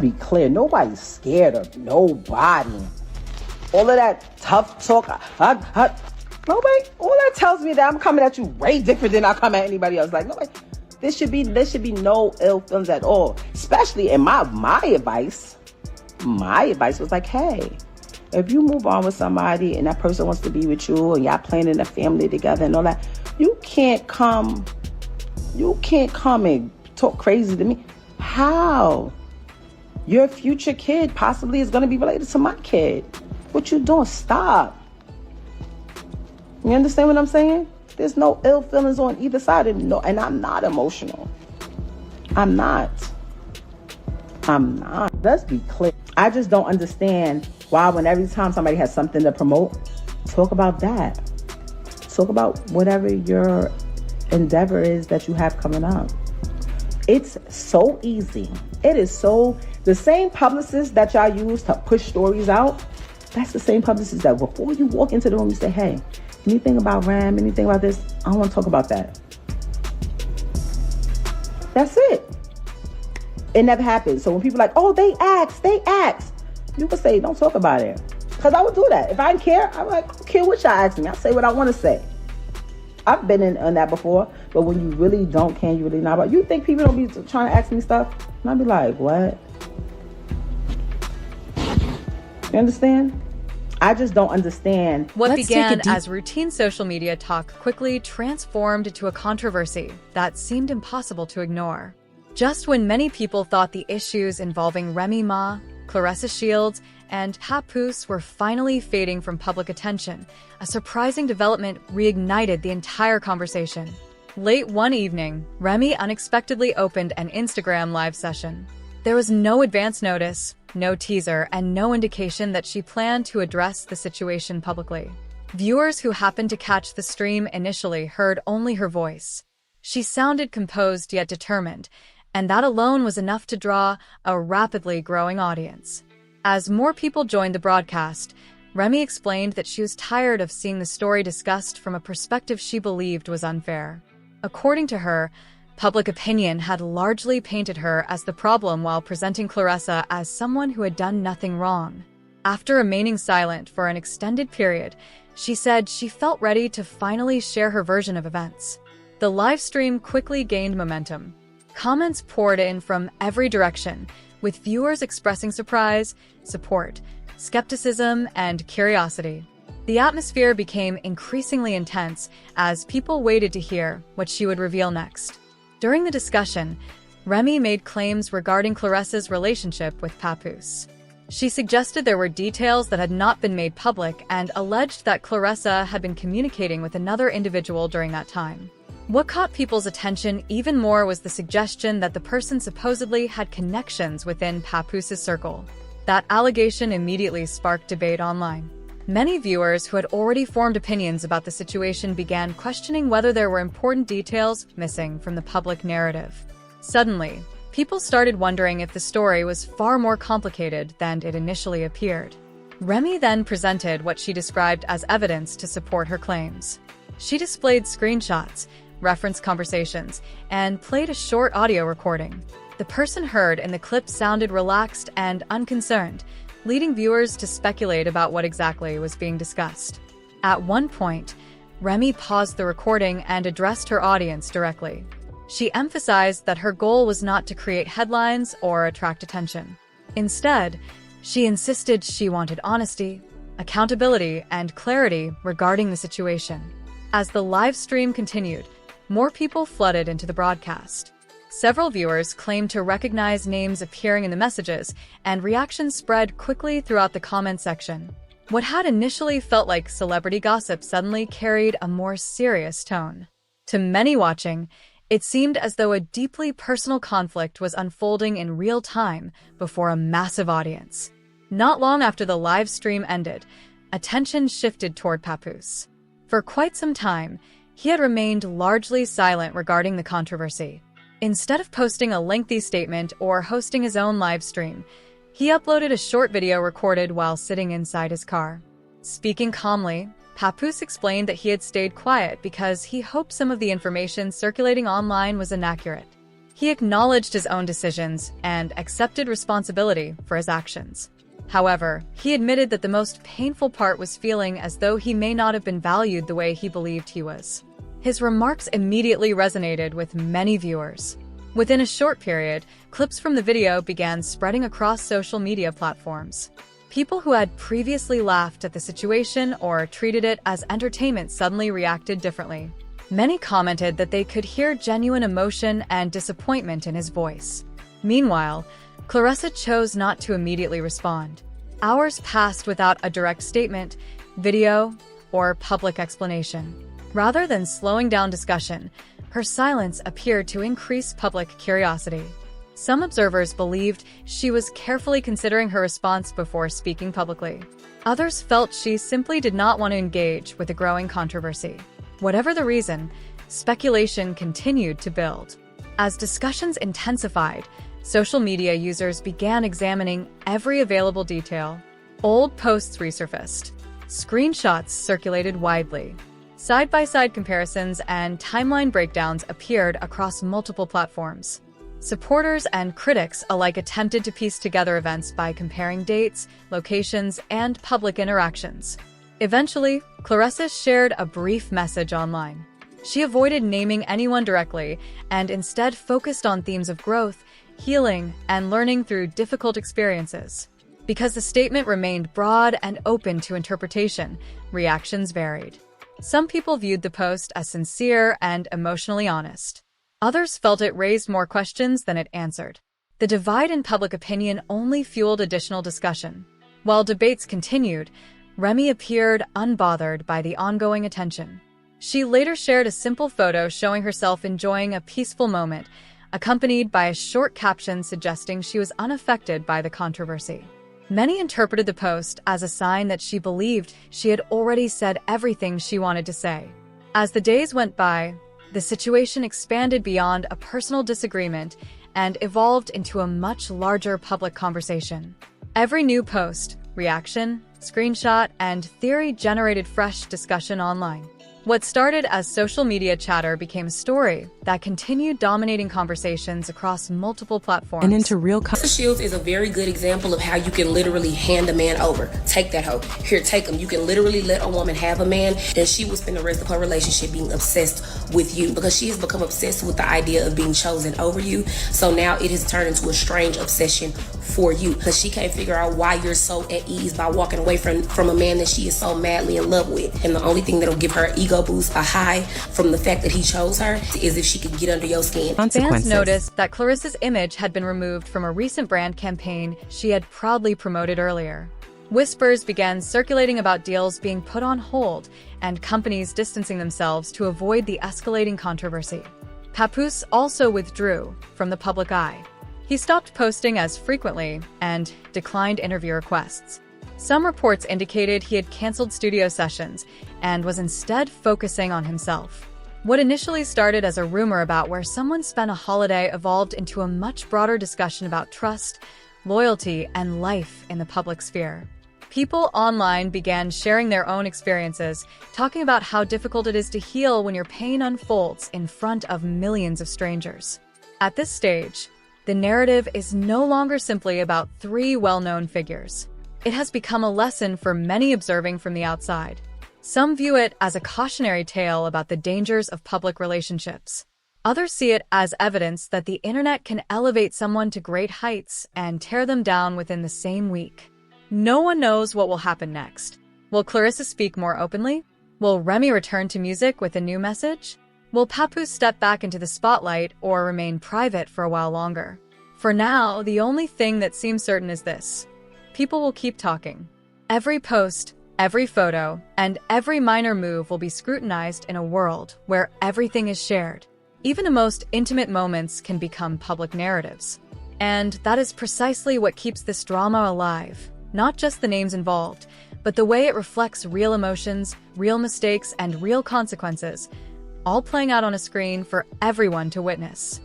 Be clear, nobody's scared of nobody. All of that tough talk, nobody. All that tells me that I'm coming at you way different than I come at anybody else. Like nobody. There should be no ill feelings at all. Especially in my advice. My advice was like, hey, if you move on with somebody and that person wants to be with you and y'all planning a family together and all that, you can't come and talk crazy to me. How? Your future kid possibly is going to be related to my kid. What you doing? Stop. You understand what I'm saying? There's no ill feelings on either side. And I'm not emotional. I'm not. Let's be clear. I just don't understand why when every time somebody has something to promote, talk about that. Talk about whatever your endeavor is that you have coming up. It's so easy. It is so... The same publicists that y'all use to push stories out, that's the same publicists that before you walk into the room, you say, hey, anything about Ram, anything about this, I don't want to talk about that. That's it. It never happens. So when people are like, oh, they asked, you can say, don't talk about it. Because I would do that. If I didn't care, I would like, I don't care what y'all ask me. I say what I want to say. I've been on that before, but when you really don't care, you really not about. You think people don't be trying to ask me stuff? And I'd be like, what? You understand? I just don't understand. What began as routine social media talk quickly transformed into a controversy that seemed impossible to ignore. Just when many people thought the issues involving Remy Ma, Claressa Shields, and Papoose were finally fading from public attention, a surprising development reignited the entire conversation. Late one evening, Remy unexpectedly opened an Instagram live session. There was no advance notice, no teaser, and no indication that she planned to address the situation publicly. Viewers who happened to catch the stream initially heard only her voice. She sounded composed yet determined, and that alone was enough to draw a rapidly growing audience. As more people joined the broadcast, Remy explained that she was tired of seeing the story discussed from a perspective she believed was unfair. According to her, public opinion had largely painted her as the problem while presenting Claressa as someone who had done nothing wrong. After remaining silent for an extended period, she said she felt ready to finally share her version of events. The live stream quickly gained momentum. Comments poured in from every direction, with viewers expressing surprise, support, skepticism, and curiosity. The atmosphere became increasingly intense as people waited to hear what she would reveal next. During the discussion, Remy made claims regarding Claressa's relationship with Papoose. She suggested there were details that had not been made public and alleged that Claressa had been communicating with another individual during that time. What caught people's attention even more was the suggestion that the person supposedly had connections within Papoose's circle. That allegation immediately sparked debate online. Many viewers who had already formed opinions about the situation began questioning whether there were important details missing from the public narrative. Suddenly, people started wondering if the story was far more complicated than it initially appeared. Remy then presented what she described as evidence to support her claims. She displayed screenshots, referenced conversations, and played a short audio recording. The person heard in the clip sounded relaxed and unconcerned, leading viewers to speculate about what exactly was being discussed. At one point, Remy paused the recording and addressed her audience directly. She emphasized that her goal was not to create headlines or attract attention. Instead, she insisted she wanted honesty, accountability, and clarity regarding the situation. As the live stream continued, more people flooded into the broadcast. Several viewers claimed to recognize names appearing in the messages, and reactions spread quickly throughout the comment section. What had initially felt like celebrity gossip suddenly carried a more serious tone. To many watching, it seemed as though a deeply personal conflict was unfolding in real time before a massive audience. Not long after the live stream ended, attention shifted toward Papoose. For quite some time, he had remained largely silent regarding the controversy. Instead of posting a lengthy statement or hosting his own live stream, he uploaded a short video recorded while sitting inside his car. Speaking calmly, Papoose explained that he had stayed quiet because he hoped some of the information circulating online was inaccurate. He acknowledged his own decisions and accepted responsibility for his actions. However, he admitted that the most painful part was feeling as though he may not have been valued the way he believed he was. His remarks immediately resonated with many viewers. Within a short period, clips from the video began spreading across social media platforms. People who had previously laughed at the situation or treated it as entertainment suddenly reacted differently. Many commented that they could hear genuine emotion and disappointment in his voice. Meanwhile, Claressa chose not to immediately respond. Hours passed without a direct statement, video, or public explanation. Rather than slowing down discussion, her silence appeared to increase public curiosity. Some observers believed she was carefully considering her response before speaking publicly. Others felt she simply did not want to engage with the growing controversy. Whatever the reason, speculation continued to build. As discussions intensified, social media users began examining every available detail. Old posts resurfaced. Screenshots circulated widely. Side-by-side comparisons and timeline breakdowns appeared across multiple platforms. Supporters and critics alike attempted to piece together events by comparing dates, locations, and public interactions. Eventually, Claressa shared a brief message online. She avoided naming anyone directly and instead focused on themes of growth, healing, and learning through difficult experiences. Because the statement remained broad and open to interpretation, reactions varied. Some people viewed the post as sincere and emotionally honest. Others felt it raised more questions than it answered. The divide in public opinion only fueled additional discussion. While debates continued, Remy appeared unbothered by the ongoing attention. She later shared a simple photo showing herself enjoying a peaceful moment, accompanied by a short caption suggesting she was unaffected by the controversy. Many interpreted the post as a sign that she believed she had already said everything she wanted to say. As the days went by, the situation expanded beyond a personal disagreement and evolved into a much larger public conversation. Every new post, reaction, screenshot, and theory generated fresh discussion online. What started as social media chatter became a story that continued dominating conversations across multiple platforms. And into real Shields is a very good example of how you can literally hand a man over. Take that hoe. Here, take him. You can literally let a woman have a man, and she will spend the rest of her relationship being obsessed with you because she has become obsessed with the idea of being chosen over you. So now it has turned into a strange obsession for you because she can't figure out why you're so at ease by walking away from a man that she is so madly in love with. And the only thing that'll give her ego boost, a high from the fact that he chose her, is if she could get under your skin. Fans noticed that Claressa's image had been removed from a recent brand campaign she had proudly promoted earlier. Whispers began circulating about deals being put on hold and companies distancing themselves to avoid the escalating controversy. Papoose also withdrew from the public eye. He stopped posting as frequently and declined interview requests. Some reports indicated he had canceled studio sessions and was instead focusing on himself. What initially started as a rumor about where someone spent a holiday evolved into a much broader discussion about trust, loyalty, and life in the public sphere. People online began sharing their own experiences, talking about how difficult it is to heal when your pain unfolds in front of millions of strangers. At this stage, the narrative is no longer simply about three well-known figures. It has become a lesson for many observing from the outside. Some view it as a cautionary tale about the dangers of public relationships. Others see it as evidence that the internet can elevate someone to great heights and tear them down within the same week. No one knows what will happen next. Will Claressa speak more openly? Will Remy return to music with a new message? Will Papoose step back into the spotlight or remain private for a while longer? For now, the only thing that seems certain is this: people will keep talking. Every post, every photo, and every minor move will be scrutinized in a world where everything is shared. Even the most intimate moments can become public narratives. And that is precisely what keeps this drama alive. Not just the names involved, but the way it reflects real emotions, real mistakes, and real consequences, all playing out on a screen for everyone to witness.